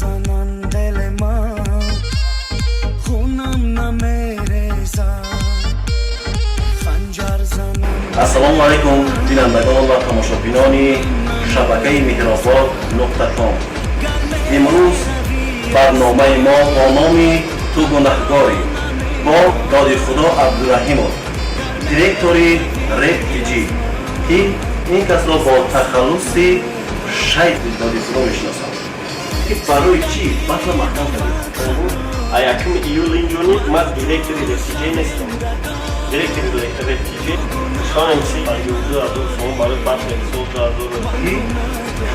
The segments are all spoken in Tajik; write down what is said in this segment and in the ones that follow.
زنان دل من خونم نه میریزد خنجر زنان. السلام علیکم بینندگان و تماشابینان شبکه مهرآباد نقطه کام. امروز برنامه ما با نام تو گناهکاری با داد خدا عبدالرحیمov دیرکتوری رپ تیجی که این کس را با تخلصی شیخ داد خدا میشناسم که برای چی بطل محکم کنید. Яким июл инжони маз директори рефтиджи нестам. Директори рефтиджи шонемси юзу адур сон барои батл солзу адур ки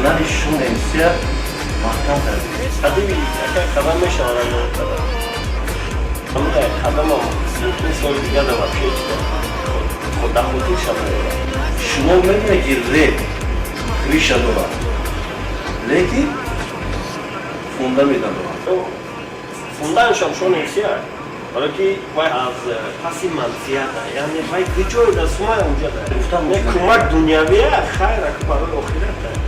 нани шонемси محکم کردید. قدیمی یکی قدم میشن را کردم. همه قدم هم این سال دیگه دارم پیش خود خودی شده. شما میدونید که رپ ریشه دارد، لیکن فونده میدن دارد. فوندنشم شون ایسیه، برای که وای از پسی منزیت یعنی وای کجای دست ما اونجا داره. نه کمک دنیاویه خیره که برای آخرت داره.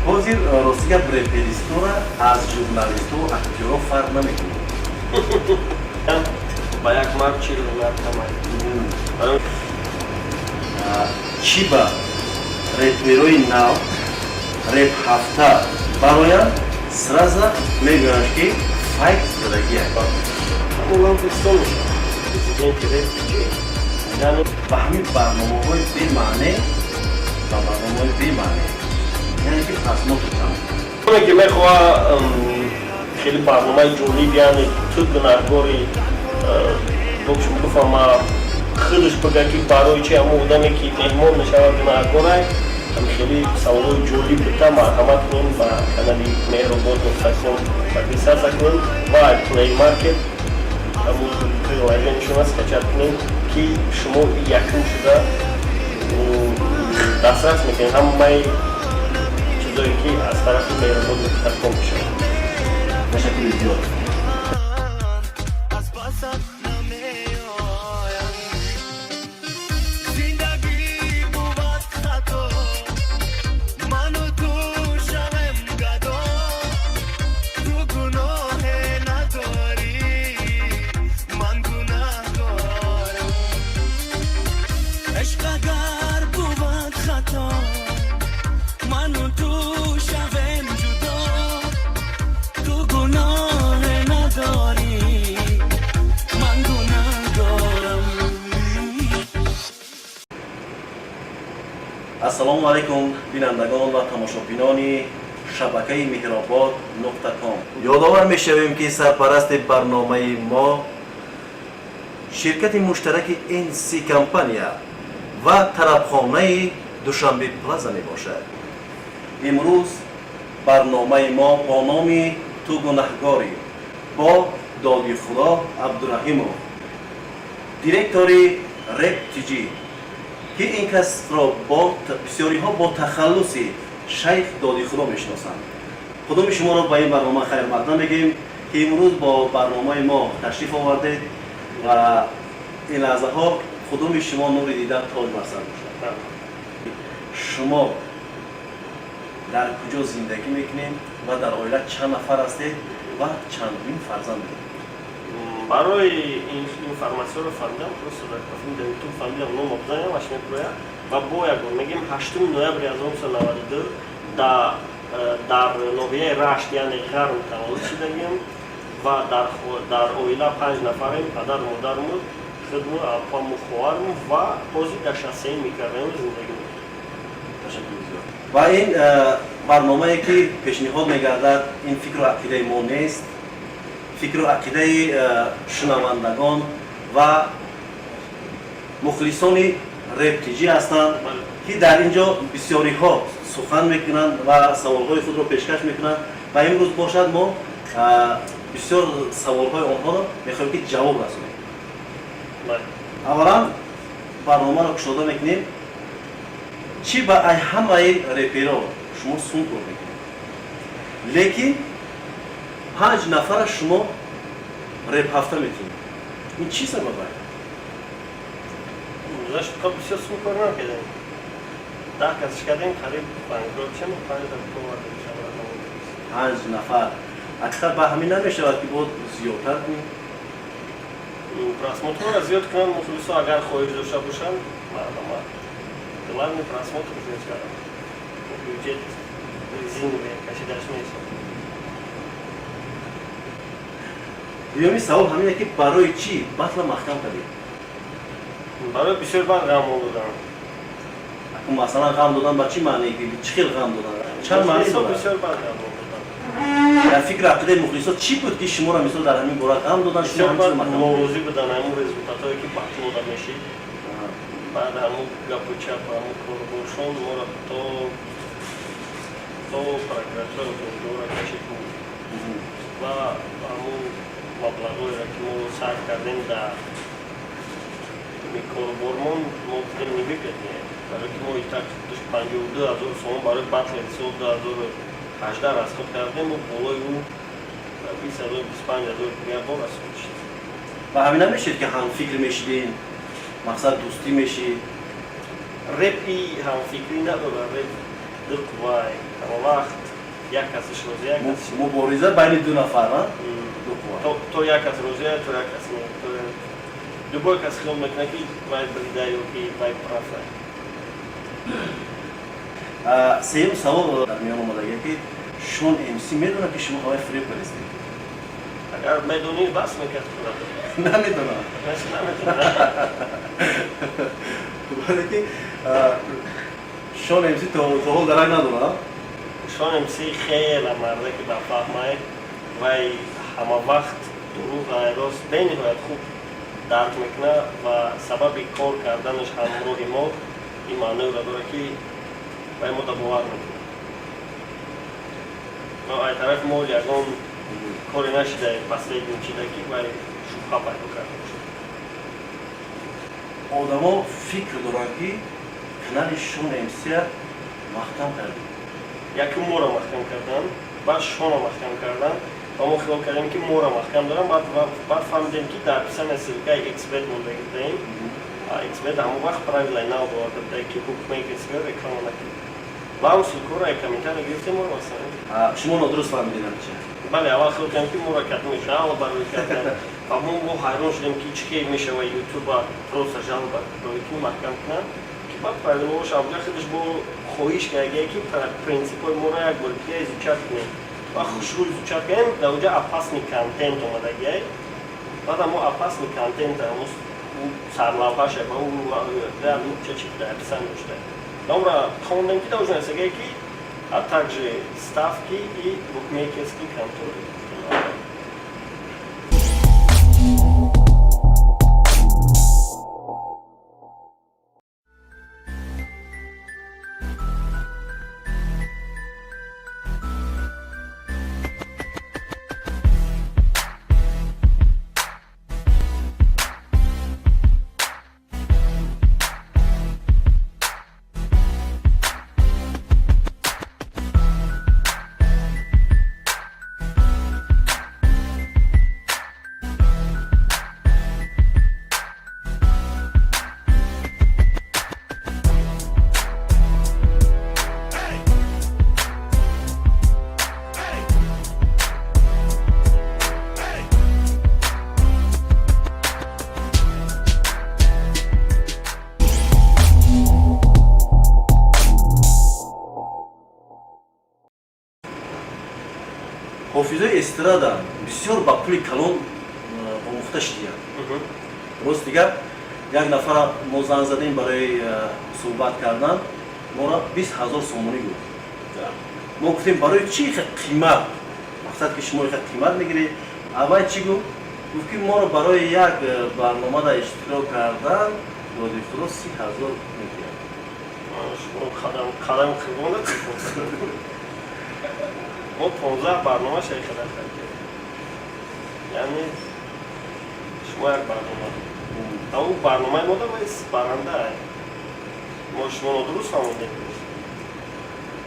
حاضر راستی که رپریستو را از ژورنالیستو و اکتورا فرق نمیکنه. با یک مرد چی رو نمی‌کنه. چی با رپروی نو رپ هفته برایم سرازا میگویند که فایت زدگی است. اونم فیستون میشه. دیگه که رپ چی؟ یعنی با همین برنامه‌های بی‌معنی و برنامه‌های بی‌معنی یعنی که از ما بودم. اونه که میخواه خیلی برنامه جولی بیانی تو گناهگاری بکشم بفهم خودش بگه که برای چه همه آدمی که مهمون نشود گناهگاره هم خیلی سوالای جولی بتا مرحمت کنیم و کانالی مهرآباد نقطه‌کام تقدیسات کنیم و پلی مارکت همون پریلایجن شما سکچت کنیم که شما یکم شده دسترس میکنیم همه چیزایی که از طرف مهرآباد نقطه‌کام میشه. تشکر زیاد. السلام علیکم بینندگان و تماشابینان شبکه مهرآباد نقطه کام. یادآور میشویم که سرپرست برنامه ما شرکت مشترک NC کمپانیا و طربخانه دوشنبه پلازا می باشد. امروز برنامه ما با نام تو گناهکاری با داد خدا عبدالرحیمov دیرکتوری رپ تیجی که این کس را بسیاری ها با تخلصی شیخ داد خدا میشناسند. کدام شما را با این برنامه خیر مقدم بگیم که امروز با برنامه ما تشریف آورده و این لحظه ها کدام شما نور دیدن تاج بر سر باشد. شما در کجا زندگی میکنید و در عائله چند نفر هستید و چندین فرزند دارید؟ برای این اینفورماسیون رو فهمیدم просто در یوتیوب فهمیدم نام обзаня вашими проя و با یکم میگیم 8 نوامبر 1992 در ناحیه رشت یعنی غرب تولد شدیم و در عائله 5 نفریم، پدر مادرمون خودمون اپام و خواهرم و بازی در شخصی میکردیم زندگی میکردیم. و این برنامه‌ای که پیشنهاد می‌گردد این فکر و عقیده ما نیست، فکر و عقیده شنوندگان و مخلصان رپ تیجی هستند که در اینجا بسیاری ها سخن میکنند و سوالهای خود را پیشکش میکنند و امروز باشد ما بسیار سوالهای آنها را میخواهیم که جواب رسونیم. اولا برنامه را گشوده میکنیم چی با ای همه رپرها شما سون کار میکنید، لیکن 5 نفر شما رپ هفته میتونید. این چی سببه؟ گذاشت که بسیار سون کار نکردیم. 10 کسش کردیم قریب 5 چند 5 نفر. 5 نفر اکثر به همین نمیشود که باید زیادتر کنیم. Просмотры зьёт к нам мухлису агар хоҳиш дошта бошанд маълума главный просмотр зьёд кардам бюджет резиновый кашидаш мешавад. دویمی سوال همینه که برای چی батла маҳкам кардем? барои бисёр бар ғамон додам. مثلا غم دادن با چی معنی که چی خیلی غم دادن؟ چند معنی دارد؟ бисёр бар ғамон додам. در فکر عقیده مخلصات چی بود که شما را مثال در همین باره غم دادن شما бисёр бар همچنین مطمئن؟ норозӣ будан ҳамун результатое ки батлода мешид баъд ҳамун гапу чапу ҳамун корбошон моро то прокуратура ҷоидора кашид ва ҳамун маблағҳоеро ки мо сарф кардем дар корбормон мо будем небипетем барои ки мо итак 52,000 сомон барои батли сол 2018 расход кардем ва болои ӯ 20,000-25,000 гапо расход шид. و همین نمیشید که هم فکر میشیدین مقصد دوستی میشید رپ ای ҳамфикрӣ надорад. реп дилқуввай ҳама вақт як касаш розӣ як касаш مبارزه بین دو نفر ها؟ دو قوه то як кас розӣ то як кас не то любой кас хиёл мекунад ки вай брида ё ки вай прав аст. سیم سوال در میان اومده که شون امسی میدونه که شما های فریب پرستید؟ агар медонӣ бас мекард نمیدونم наметонад ولی که شون امسی تا حال درک ندونه шон мси хеле марде ки бафаҳмай вай ҳама вақт дурӯғ айрост бениҳоят хуб дарк мекунад ва сабаби кор карданаш ҳамроҳи мо ин маъноиро дорад ки вай мо да бовар мекунад ва ай тарафи мо ягон коре нашида последним чида ки вай шубҳа пайдо карда бошад. آدما فکر دارن که کنال شون امسیه محکم کردیم яки моро маҳкам кардан баъд шона маҳкам кардан ва мо хиёл кардем ки моро маҳкам дорам баъд фаҳмидем ки дар писани ссилкаи эксперт мондагӣ даем эксперт ҳамон вақт правила нав боварда будаи ки букмейк эксперт реклама накунад ва он ссилкаро комментария гирифтем моро васалем. شما نادرست فهمیدین چه؟ бале аввал хиёл кардем ки моро катми жалба барои кардан ва мо ҳайрон шудем ки чӣ хел мешавад ютуба просто жалба барои ки маҳкам кунад ки баъд правилаҳош авҷа худаш бо хоҳиш кардагие ки принсипҳои моро як бор дигар изучат кунем ва хушрӯ изучат кардем дар оҷа опасный контент омадагие баъда мо опасный контент сарлавҳаша ба нукчачи дар писани дошта номра хондем ки должен сагае ки а также ставки и букмекерский контроль. حافظای استرادا بسیار با پول کلان آموخته شدیم درست دیگر یک نفر ما زنگ زدیم برای صحبت کردن ما را 20,000 سومونی گفت ما گفتیم برای چی قیمت مقصد که شما قیمت میگیری اول چی گفت که ما را برای یک برنامه در اشتراک کردن دادی خدا 30,000 میگیرد شما قدم خیبانه ما 15 برنامه شرکت کردیم یعنی شما یک برنامه اما برنامه ما در باید برنده ما شما درست فهمیدیم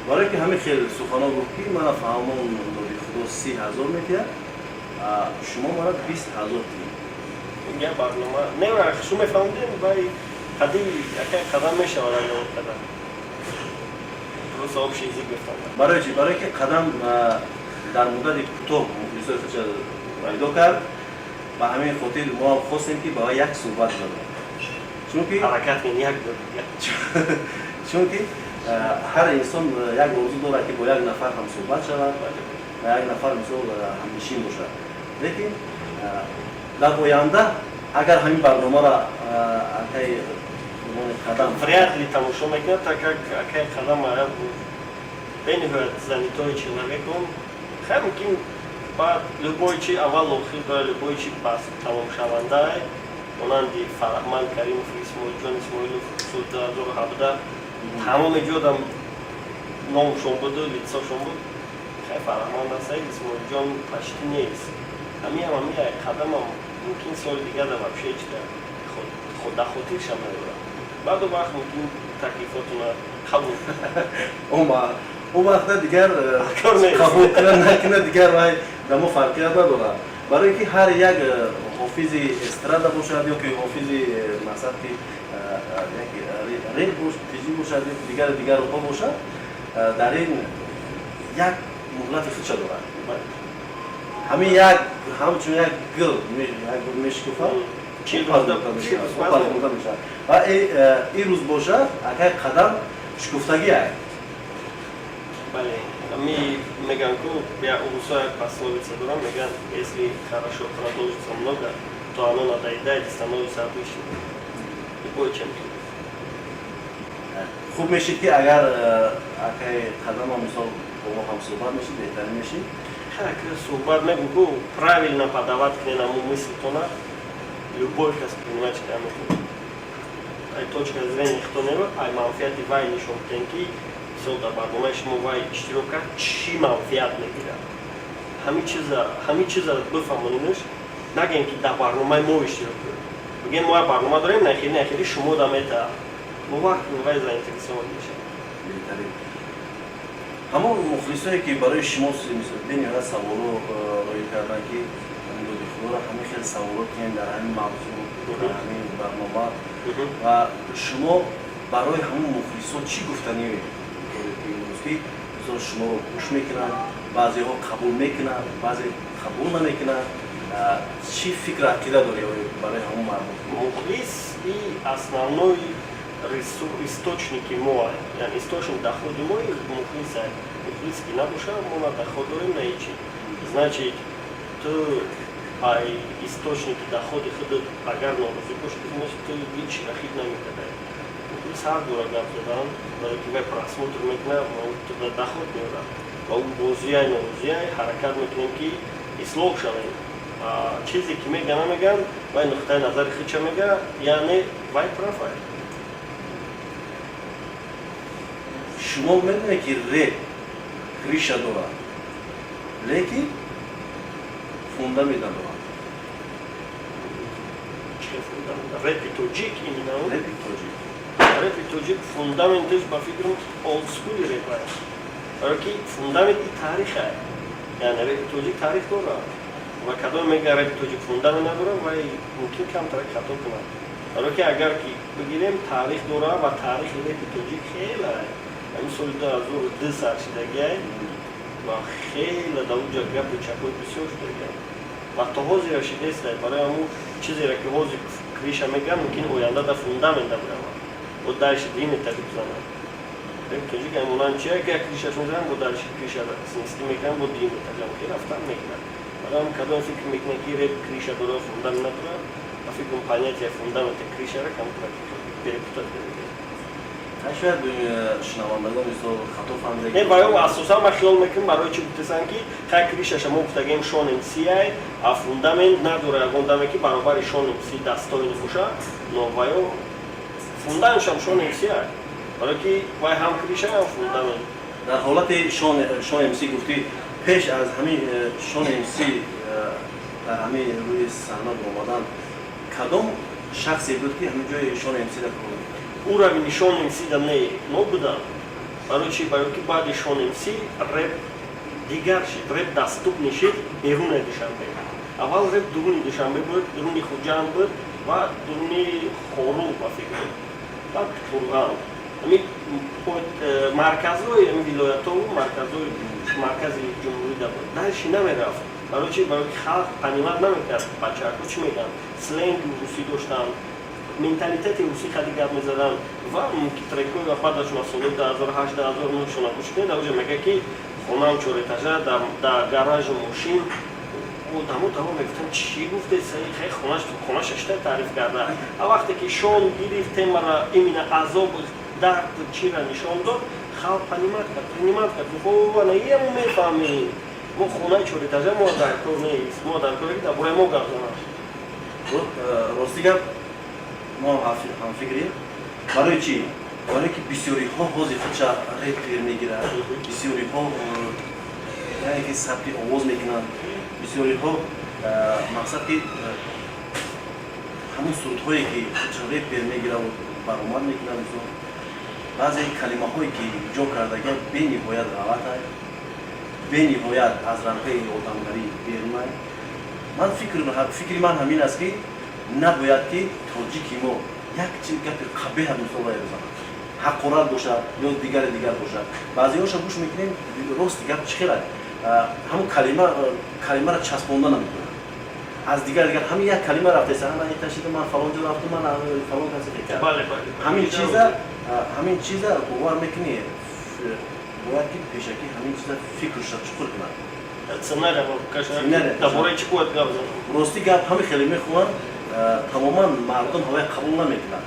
برای که همه خیلی سخنان گفت که من فهمون دادی خدا 30,000 میگیرد شما مرا 20,000 دید این برنامه نه شما فهمیدیم باید قدیم یکی قدم میشه ولی یاد قدم درست آب شیزی گفتم برای چی؟ برای که قدم дар муддати кӯтоҳ мухлисои худро пайдо кард. ба ҳамин хотир мо хостем ки ба ва як суҳбат задем. Чунки ҳар инсон як орзу дорад ки бо як нафар ҳамсуҳбат шавад, ба як нафар мисол ҳамнишин бошад. Лекин дар оянда агар ҳамин барномаро акай қадам вряд ли тамошо мекунад, так как акай қадам бениҳоят занятое человеком, хай мумкин баъд любой чи аввал охир ва любой чи пас тамомшавандаи монанди Фараҳман Каримов, Исмоилҷон Исмоилов соли 2017 тамоми ҷодам номшон буду, лицошон буд. Хай Фараҳман асай, Исмоилҷон пашти нест. Ҳамиам қадамам мумкин соли дигар да вообще ичда хотиршам надорам. баъду вақт мумкин таклифотуна қабул он вақта дигар қабул кунад накунад дигар вай ба мо фарқият надорад. барои ки ҳар як ҳофизи эстрада бошад ёки ҳофизи масафи реп тиҷӣ бошад дигар ҳо бошад, дар ин як муҳлати худша дорад. ҳамин як ҳамчун як гил мешикуфад ва ин рӯз бошад акай қадам шикуфтагӣ ай. Бале, ми меган ку я улусая пословица дорам, меган, если хорошо продолжится много, то оно надоедает и становится обычным. И более чем тут. Хуб мешид ки агар акай қадама мисол бо мо ҳам суҳбат мешид, беҳтарин мешид. Как суҳбат мегӯ ку правильно подавать к нему мысль-тона, любой кас понимать, что я могу. Ай точка зрения кто не было, ай манфиати вай нишон тенки, да барномаи шумо вай иштирок кард, чӣ манфиат мегирад. ҳамин чиза бифаҳмонинуш, нагем ки дар барномаи мо иштирок кунед. бигем мо барнома дорем, нахири шумо да метаа. Мо вақт вай заинтересован мешавад. Беҳтарин. ҳамон мухлисое ки барои шумо бениҳоят саволо роӣ кардан ки доди худоро ҳамин хел саволот кунем дар ҳамин мавзӯъ, дар ҳамин барнома ва шумо барои ҳамон мухлисо чӣ гуфтанӣ ки мисол шуморо гӯш мекунанд, баъзеҳо қабул мекунанд, баъзе қабул намекунанд, чӣ фикр ақида доред барои ҳамон мардум? Мухлис и основной источники моа, яъни источник доходи мо мухлис ай. Мухлис ки набоша, мо на доход дорем, на ҳечи. Значит, ту ай источники доходи худат агар норозӣ бошӣ, значит ту ҳеч рахиб намекунад. Мухлис ҳар дора гап задан, барои ки вай просмотр мекунад, ва ту да доход меорад. Ва ӯ бозиай норозиай ҳаракат мекунем ки ислоҳ шавем. Чизе ки меган, вай нуқтаи назари худша мега, яъне вай прав ай. шумо медонед ки реп криша дорад, лекин фундамент надорад. Репи тоҷик именно? Репи тоҷик. Репи тоҷик фундаменташ ба фикрам олдскули реп ай. Барои ки фундаменти таърих ай. Яъне репи тоҷик таърих дорад. Ва кадом мега репи тоҷик фундамент надорад, вай мумкин камтарак хато кунад. Барои ки агар ки бигирем таърих дорад ва таърихи репи тоҷик хеле ай. ҳамин соли 2002 саршидагиай ва хеле дар уҷа гапу чапои бисёр шудагиай. ва то ҳозира шидестай, барои ҳамун чизеро ки ҳозир криша мегӯям, мумкин оянда да фундамент да биравад. бо дариши 2 метр бизанад. тоҷик монанд чи як кришаш мезанад, бо дариши криша снести мекунад, бо 2 метр ҷамъки рафтан мекунад. барои ҳамун кадом фикр мекунад ки реп криша дорад, фундамент надорад, ва фикрам понятия фундаменти кришаро камтар перепутат мекунад. шояд шунавандагон мисол хато фаҳмида. Не, барои асосан ма хиёл мекунам барои чи гуфтасан ки хай кришаша мо гуфтагем шонем сиай, а фундамент надора ягон даме ки баробари шонем си дастоин боша, но ваё фундаментшам шонем сиай. барои ки вай ҳам криша ҳам фундамент. дар ҳолати шонем си гуфтӣ, пеш аз ҳамин шонем си дар ҳамин рӯи саҳна омадан, кадом шахсе буд ки ҳамин ҷои шонем си дакор? Уровень шонемси да не набудам. Барои чи? Барои ки баъди шонемси реп дигар шид, реп доступни шид беруни Душанбе. Аввал реп дуруни Душанбе буд, дуруни Хуҷанд буд ва дуруни Хору ба фикр. Баъд Қурған. Ҳамин марказҳои вилоятҳо, марказҳои مرکز جمهوری بود درشی نمیرفت برای چی؟ برای خلق پنیمت نمیکرد بچه ها چی میگن؟ سلنگ روسی داشتن منتالیتت روسی خیلی گپ میزدن و ترکوی و بعدشون از سال 2008 2009 شون گوش کنید اوجه میگه که خونم چوره تجا در گاراژ ماشین و دمو میگفتن چی گفته سعی خیلی خونش اشته تعریف کرده وقتی که شون گرفت مرا ایمین عذاب درد چی را نشان داد خلق پنیمت کرد خب نیم میفهمیم ما خونه چوری تجا ما در کار نیست ما در کاری در برای ما گردانه راستی گپ ما هم فکریم برای چی؟ برای که بسیاری ها حوضی خودشا ریپ میگیرن بسیاری ها یعنی که سبکی آواز میکنن بسیاری ها مقصد که همون صورت هایی که خودشا ریپ میگیرن و برآمد میکنن بعضی کلمه هایی که جو کردگی به نهایت غلط است به نهایت از رنگهای آدمگری بیرون است من فکر من همین است که نباید که تاجیکی ما یک چیز گپ قبیح مثال بزنند حقارت باشد یا دیگر باشد بعضی هاشو گوش میکنیم راست گپ چخیره همون کلمه را چسباندن نمیکنن از دیگر همین یک کلمه رفته سر من تشدید من فلان جا رفتم من فلان کسی کرد همین چیزا باور میکنی باید که پیشکی همین چیزا فکرش را چخور کنن سنره درباره چی باید گپ بزنم راستی گپ همین خیلی میخوان تماما مردم هوای قبول نمیکنن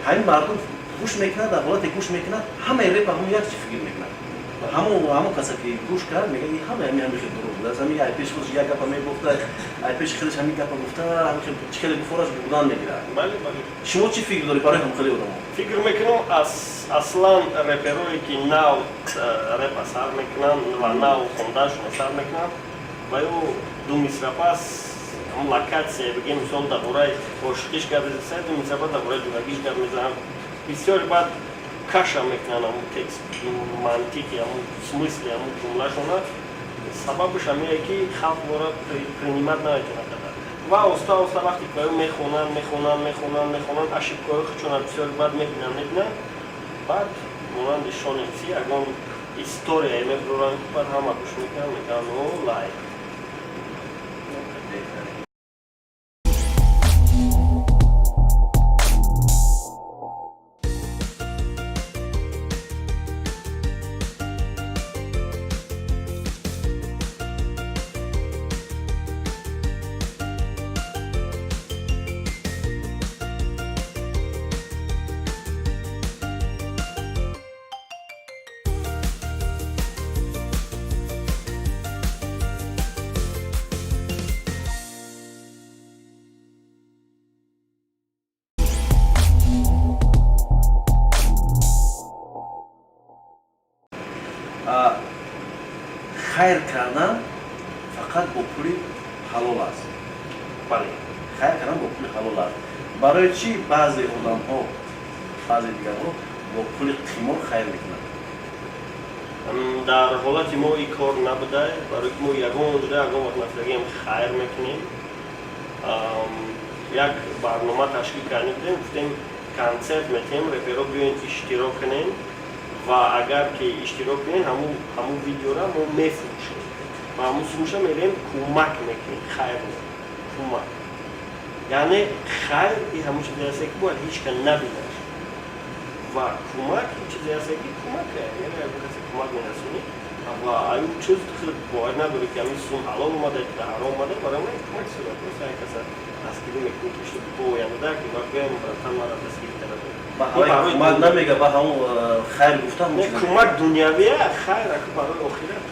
همین مردم گوش میکنن در حالت گوش میکنن همه ریپ همون یک چی فکر میکنن همون کسی که گوش کرد میگه همه خیلی درست بود از همین ای پیش خودش یک گپ میگفته ای پیش خودش همین گپ گفته همین خیلی بفورش بودن میگیره بله شما چی فکر داری برای هم خیلی آدم فکر میکنم اصلا رپروی که ناو رپ اثر میکنن و ناو خوندهشون اثر میکنن و یو دو مصر پس لکاتsia بگیم مثال درباره عاشقیش گپ میزنن دو مصر پس درباره جوگیش گپ میزنن بسیار بعد کاша میکنن همون تکست منطقی همون смысле همون جملهشون سببش همینه که خلق وارا принимать نمیتونه کرد و اوستا وقتی که میخونن اشکای خودشون بسیار بعد میبینن بعد مانند شانسی اگه історія میبرن بعد همه گوش میکنن او لایک خیر کردن فقط با پول حلال است. بله. خیر کردن با پول حلال است. برای چی بعضی آدم ها بعضی دیگر ها با پول قمار خیر میکنن؟ در حالت ما این کار نبوده برای که ما یگان وقت نفرگیم خیر میکنیم یک برنامه تشکیل کردیم گفتیم کنسرت میتیم رپرها بیاین اشتراک کنین و اگر که اشتراک کنین همون ویدیو را ما میفروشیم و همون فروشه میریم کمک میکنیم خیر میکنیم کمک یعنی خیر این همون چیزی هست که باید هیچ کن نبینه و کمک این چیزی هست که کمک یعنی اگر کسی کمک میرسونی و این چیز باید نداره که همین سون حلال اومده که حرام اومده برای من کمک صورت نیست این کسی دستگیری میکنی که شد باید در که باید بیایم براتن مرا دستگیری طرفه کمک نمیگه با همون خیر گفتم کمک دنیاویه خیر اکو برای آخرت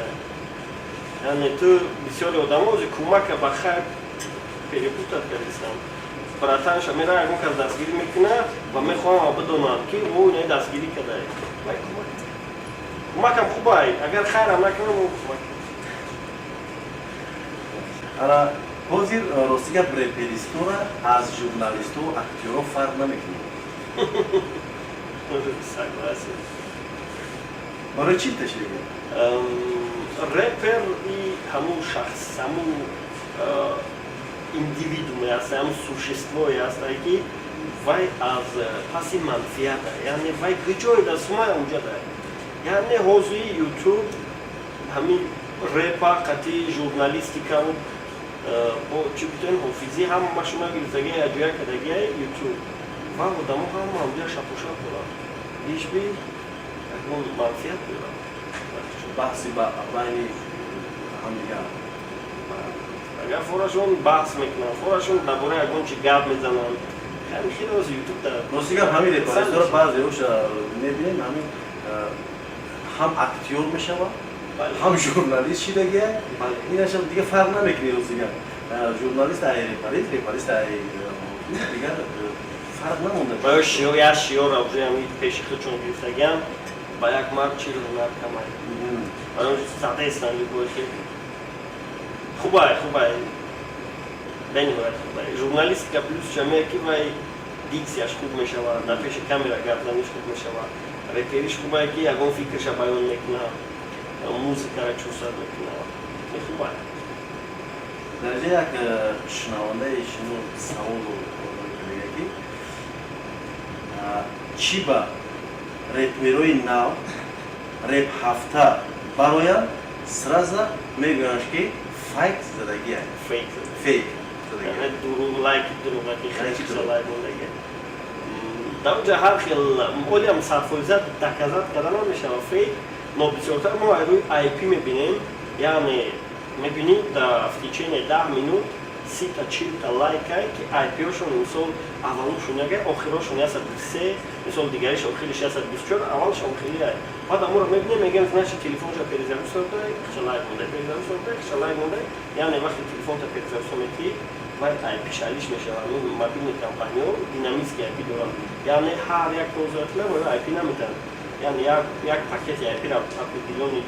یعنی تو بسیاری آدم ها کمک با خیر پیرپوتت کردیستم براتنش میره اگه کس دستگیری میکنه و میخوام بدونم که او اینه دستگیری کرده کمک هم خوبه اگر خیر هم نکنم او کمک حالا حاضر راستی که ریپریستو را از ژورنالیستو و اکتیورو فرق نمیکنه برای چی تشریح رپر همون شخص همون individuum است همون سوشستوی است که وای از پسی منفیت یعنی وای کجای دست ما اونجا داره یعنی حوزه یوتیوب همین репа, қати журналистика бо чӣ битоин ҳофизӣ ҳама машина гирифтагия яҷоя кардагия ютуб ва одамо ҳама ҳамдига шапошап дорад ишби ягон манфиат дорад баҳси байни ҳамдигар агар форашон баҳс мекунанд форашон дар бораи ягон чӣ гап мезананд хеле оз ютуб ростигап ҳамин репаристора баъзеоша мебинем ҳамин ҳам актёр мешавад ҳам журналист шидагия инаша дига фарқ намекунӣ ростигап журналист ай репарист репарист ай дигар фарқ намонда як шиёр ҳамин пеши худшон гирифтагиам ба як мард чил ҳунар камай садестан любовь хубай бениҳоят хубай журналистика плюс чамея ки вай диксияш хуб мешавад дар пеши камера гапзаниш хуб мешавад репериш хубае ки ягон фикрша баён мекунад музикара чӯсад мекунад хубай дарҷа як шунавандаи шумо саволу мега ки чӣ ба реперои нав реп ҳафта барояд сраза мегӯяш ки фейк задагия фейк дар оҷа ҳар хел олиам сарфоизат доказат карда намешавад фейк но бисёртар мо рӯи IP мебинем яъне мебинӣ в течение 10 минут 30-40 лайкай ки IP-ошон мисол аввалошон яга охирошон 123 мисол дигариш охириш 124 аввалш охирия баъд аморо мебинем мегӯем значит телефонша перезависодай хча лайк мондай перезависодай хча лайк мондай яъне вақте телефонта перезависометӣ вай IP шалиш мешавад мобилни компаниё динамически IP дорад яъне ҳар як пользователя боё IP наметавад яъне як пакети IP-ро определёни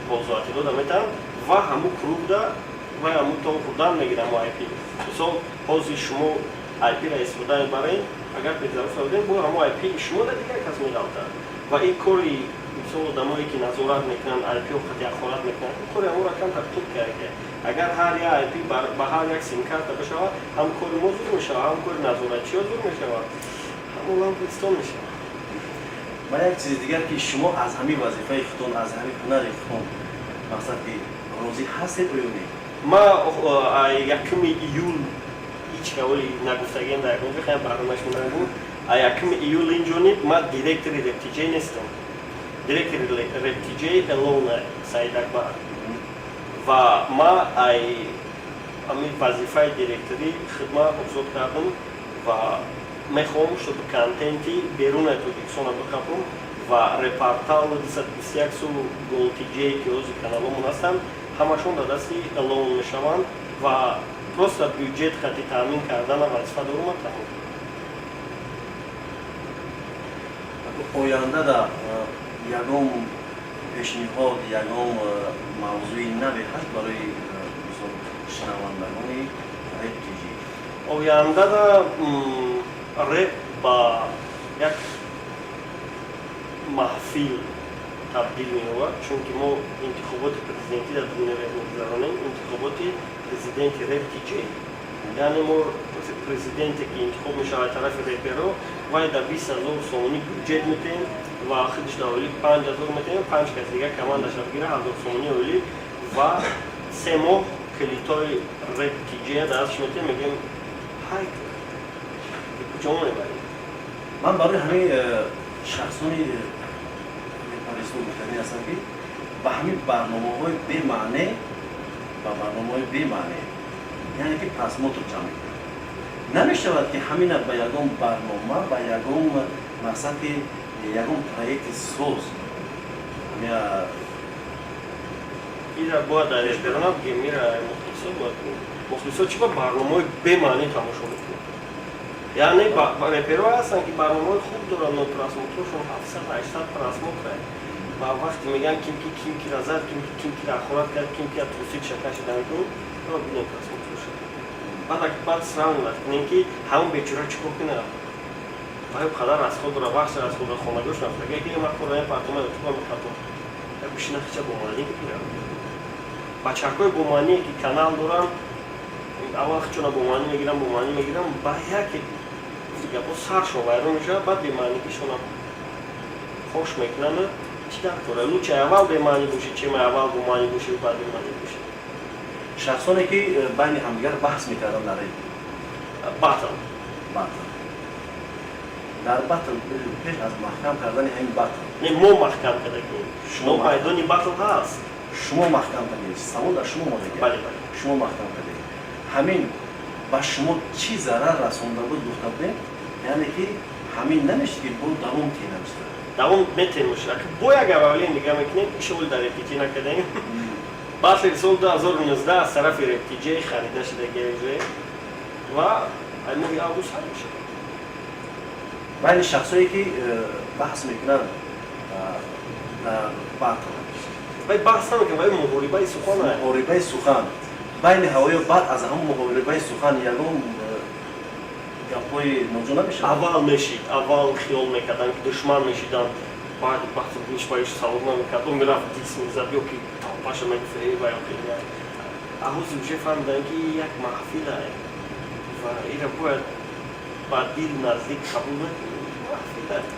пользовател дода метавад ва ҳамун кругда ва ҳамун то хурдан мегирам IP мисол ҳози шумо IP-ро истифода мебаред агар перезависодем бо ҳамун IP шумода дигар кас меғалтад ва ин кори мисол одамое ки назорат мекунанд IP-о қатъиахонат мекунанд ин кори ҳамонро кам тартиб карда агар ҳар як IP ба ҳар як симкарта бишавад ҳам кори мо зур мешавад ҳам кори назоратчиҳо зур мешавад ҳамон лампистон мешавад ва як чизи дигар ки шумо аз ҳамин вазифаи худтон аз ҳамин ҳунари худтон мақсад ки розӣ ҳастед ё не ма 1 июл ҳеҷ каволи нагуфтагием дар ягон ҷо барномааш монагу 1 июл инҷониб ма директори рептиҷей нестам директори рептиҷей элона саидакбар ва ма ҳамин вазифаи директорӣ хидмат озод кардам ва мехоҳам чтобы контенти беруни тоҷикистона бихабрам ва репортал 221 голтиҷее ки ҳозир каналомон ҳастанд ҳамашон дар дасти элон мешаванд ва просто бюджет хати таъмин кардана вазифа дорум таъмин оянда дар ягон пешниҳод ягон мавзӯи наве ҳаст барои мисол шунавандагони рептиҷӣ ояндада реп ба як маҳфил табдил меёвад чунки мо интихоботи президентӣ дар дунё мегузаронем интихоботи президенти рептиҷей яъне мо президенте ки интихоб мешавад тарафи реперо вай дар 20 000 сомонӣ бюджет метаҳем ва худаш дар оилӣ 5 000 метаҳем 5 кас дига командашро гира 1000 сомонӣ оилӣ ва 3 моҳ клитои рептиҷея дасташ метаҳем мегӯем ҳай куҷо мебарем ман барои ҳамин шахсони репаристон гуфтанӣ ҳастам ки ба ҳамин барномаҳои бемаъне ба барномаҳои бемаъне яъне ки просмотр ҷамъ мекунад намешавад ки ҳамина ба ягон барнома ба ягон мақсад ки ягон проекти соз ира бояд дар реперона бигем ира мухлисо бояд мухлисо чӣ ба барномаҳои бемаъне тамошо мекунад яъне реперҳое ҳастанд ки барномаҳои хуб доранд но просмотршон 700-800 просмотр ва вақте мегӯянд кимки разад кимки ахорат кард кимки трусид шакар шуда мекунад бинем просмотрша баъд сравнивад кунем ки ҳамон бечора чӣ кор кунад ай қадар расход дора вақти расхода хонагош рафтага ки ма кораи партома ютуба мехатон як бишина хича бо маъни бигирам бачакҳои бо маъние ки канал дорам аввал хичона бо маъни мегирам ба яке гапо саршон вайрон мешавад баъд бемаъникишонам хош мекунанд چی داره؟ لوچه اول به معنی باشه، چه اول به معنی باشه و بعد به معنی باشه. شخصانی که بین همدیگر بحث میکردن در این باتل. در باتل پیش از محکم کردن همین باتل نه ما محکم کرده کنیم. شما ما میدانی باتل هست. شما محکم کردید، سوال در شما مونده. بله. شما محکم کردید. همین با شما چی ضرر رسونده بود گفته بودیم؟ یعنی که همین نمیشه که بود دوام تی نمیشه. دوام میتونیم که باید اگر اولی نگاه میکنیم شغل در رپیتی نکردیم. باتل سال 2019 از طرف رپیتی خریده شده گریزه و الموی آگوست هم میشه. بین شخصایی که بحث میکنن در باتل باید بحث نمیکنم، باید محوریبای سخن هست. محوریبای سخن بین هوای و بعد از هم محوریبای سخن یکم گپای موضوع نمیشه. اول میشید، اول خیال میکردن که دشمن میشیدن، بعد وقتی بیش بایش سوال نمیکرد اون میرفت دیس میزد یا که پاشا میگفته و یا خیلی احوز میشه فهمیدن که یک محفل هست و این را باید با دیل نزدیک قبول نکنیم. محفل هست.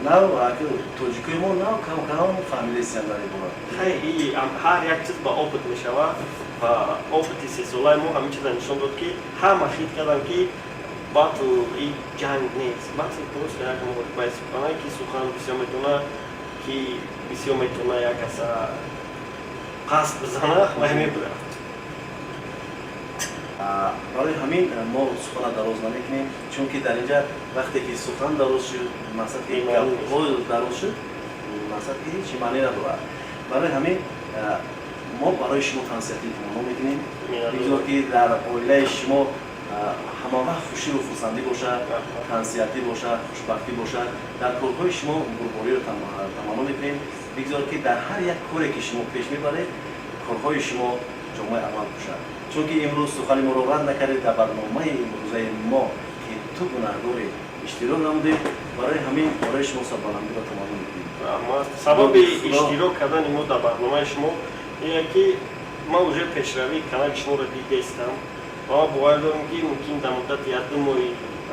نو اگه توجیکوی ما نو کم فامیلی سیانداری بود. خیلی هر یک چیز با آبت میشه و آبتی سیزولای ما همین چیز نشون داد که همه خیلی کردن که باتل این جنگ نیست. باتل درست یک محوریبای سخنه که سخن بسیار میتونه که بسیار میتونه یک اصلا قصد بزنه و همین بره. برای همین ما سخن درست نمیکنیم چون که در اینجا وقتی که سخن درست شد مثلا که گپ‌های درست شد مثلا که هیچ معنی نداره. برای همین ما برای شما تنصیحاتی ما میکنیم بگذار که در اولیه شما همه وقت خوشی و خرسندی باشد، تنصیحاتی باشد، خوشبختی باشد. در کارهای شما گروه‌باری رو تمام میکنیم. بگذار که در هر یک کاری که شما پیش میبرید کارهای شما جامعه عمل باشد. چون که امروز سخن ما رو رد نکردید در برنامه امروزه ما که تو گناهگاری اشتراک نمودید برای همین برای شما سربلندی را تمام میکنیم. سبب اشتراک کردن ما در برنامه شما اینه که ما уже پیشروی کانال شما را دیده استم و باور دارم که ممکن در مدت یک دو ماه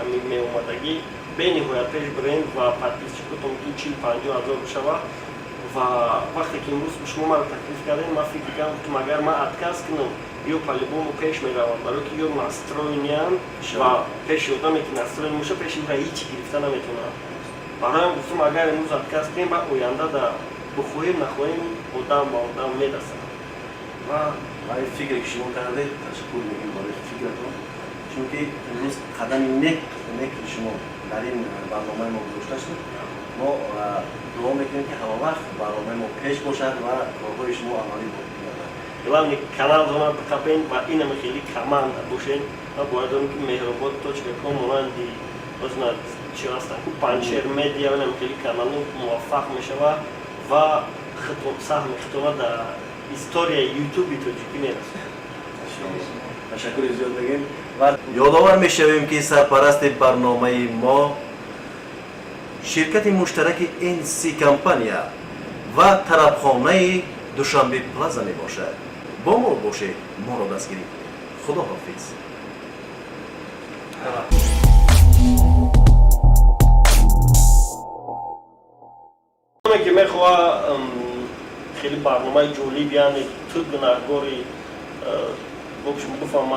همین می اومدگی به نهایت پیش بریم و پادپیسچیکو ممکن 40-50 هزار بشود و وقتی که امروز شما ما را تکلیف کردین ما فکر کردم که اگر ما ادکاست کنم یا پالیبوم پیش میروم برای که یا ناستروینیان و پیش یادم که ناستروین موشه پیش این هیچی گرفته نمیتونه. برای هم گفتم اگر امروز ادکاست کنیم با اوینده در بخواهیم نخواهیم آدم با آدم میرسن. و برای فکر که شما کردید تشکر میکنم برای فکرتون چون که امروز قدم نیک شما در این برنامه ما گذاشته شد. ما دعا میکنیم که همه وقت برنامه ما پیش باشد و کارهای شما عملی بود. Главный канал зона БКПН و اینم خیلی کمان باشین و باید اون که مهربان.com مانندی ازنا چی هستن که پانچر مدیا و اینم خیلی کانال موفق میشه و خطوم سهم خطوم در استوریا یوتیوبی توجیهی میرسه. تشکر زیاد بگیم و یادآور میشویم که سرپرست برنامه ما شرکت مشترک این سی کمپانیا و طرفخانه دوشنبه پلازا می باشد. با ما باشید ما را دستگیری کنید. خدا حافظ. که میخواه خیلی برنامه جولی بیان تو گناهگاری بخشم گفتم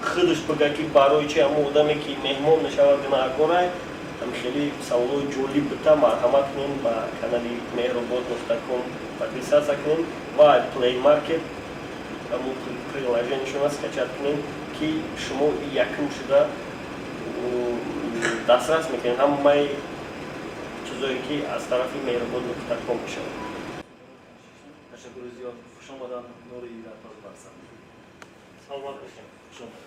خودش بگه که برای چه همه آدمی که مهمان نشود گناهگاره هم خیلی سوالای جولی بتا مرحمت کنین با کانالی مهربان.com پادپیساس کنین و پلی مارکت همون پریلاژن شما اسکچات کنین که شما یکم شده دسترس میکنین همه چیزایی که از طرف مهربان.com میشه. تشکر زیاد. خوش آمدن. نوری در پاس برسم. سلامت باشین. خوش آمدن.